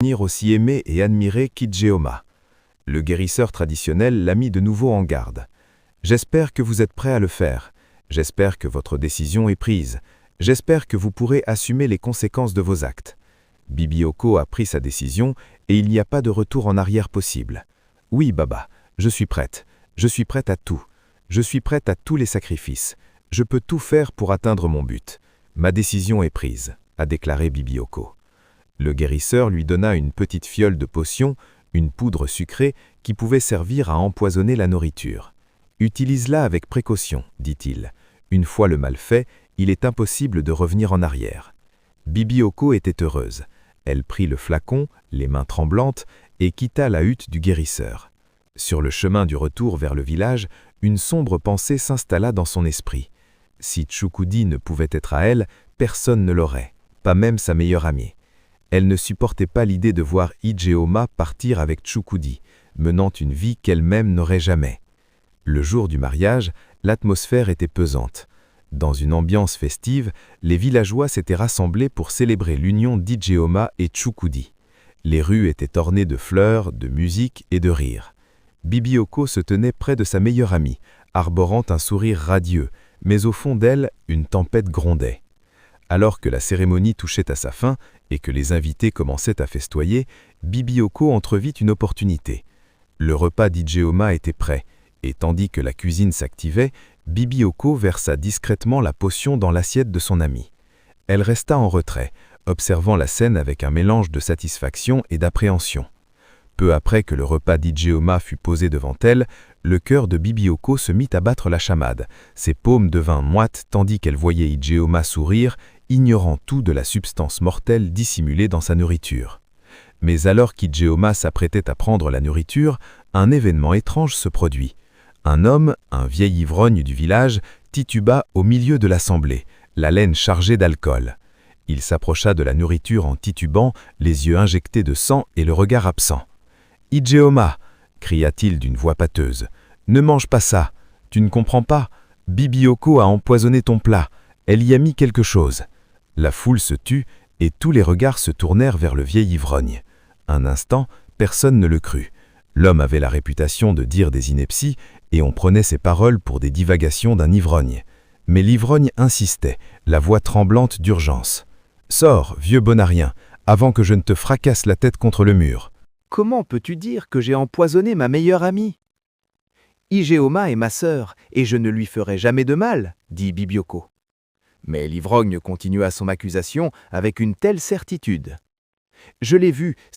aussi aimé et admiré qu'Ijeoma. Le guérisseur traditionnel l'a mis de nouveau en garde. J'espère que vous êtes prêt à le faire. J'espère que votre décision est prise. J'espère que vous pourrez assumer les conséquences de vos actes. Bibioko a pris sa décision et il n'y a pas de retour en arrière possible. Oui, Baba, je suis prête. Je suis prête à tout. Je suis prête à tous les sacrifices. Je peux tout faire pour atteindre mon but. Ma décision est prise, a déclaré Bibioko. Le guérisseur lui donna une petite fiole de potion, une poudre sucrée qui pouvait servir à empoisonner la nourriture. « Utilise-la avec précaution, dit-il. Une fois le mal fait, il est impossible de revenir en arrière. » Bibioko était heureuse. Elle prit le flacon, les mains tremblantes, et quitta la hutte du guérisseur. Sur le chemin du retour vers le village, une sombre pensée s'installa dans son esprit. Si Tchoukudi ne pouvait être à elle, personne ne l'aurait, pas même sa meilleure amie. Elle ne supportait pas l'idée de voir Ijeoma partir avec Tchoukudi, menant une vie qu'elle-même n'aurait jamais. Le jour du mariage, l'atmosphère était pesante. Dans une ambiance festive, les villageois s'étaient rassemblés pour célébrer l'union d'Ijeoma et Tchoukudi. Les rues étaient ornées de fleurs, de musique et de rires. Bibioko se tenait près de sa meilleure amie, arborant un sourire radieux, mais au fond d'elle, une tempête grondait. Alors que la cérémonie touchait à sa fin et que les invités commençaient à festoyer, Bibioko entrevit une opportunité. Le repas d'Ijeoma était prêt, et tandis que la cuisine s'activait, Bibioko versa discrètement la potion dans l'assiette de son amie. Elle resta en retrait, observant la scène avec un mélange de satisfaction et d'appréhension. Peu après que le repas d'Ijeoma fut posé devant elle, le cœur de Bibioko se mit à battre la chamade. Ses paumes devinrent moites tandis qu'elle voyait Ijeoma sourire, ignorant tout de la substance mortelle dissimulée dans sa nourriture. Mais alors qu'Ijeoma s'apprêtait à prendre la nourriture, un événement étrange se produit. Un homme, un vieil ivrogne du village, tituba au milieu de l'assemblée, la laine chargée d'alcool. Il s'approcha de la nourriture en titubant, les yeux injectés de sang et le regard absent. « Ijeoma !» cria-t-il d'une voix pâteuse. « Ne mange pas ça. Tu ne comprends pas. Bibioko a empoisonné ton plat. Elle y a mis quelque chose. » La foule se tut et tous les regards se tournèrent vers le vieil ivrogne. Un instant, personne ne le crut. L'homme avait la réputation de dire des inepties et on prenait ses paroles pour des divagations d'un ivrogne. Mais l'ivrogne insistait, la voix tremblante d'urgence. « Sors, vieux bonarien, avant que je ne te fracasse la tête contre le mur. » « Comment peux-tu dire que j'ai empoisonné ma meilleure amie ? Ijeoma est ma sœur, et je ne lui ferai jamais de mal, dit Bibioko. Mais l'ivrogne continua son accusation avec une telle certitude. Je l'ai vu,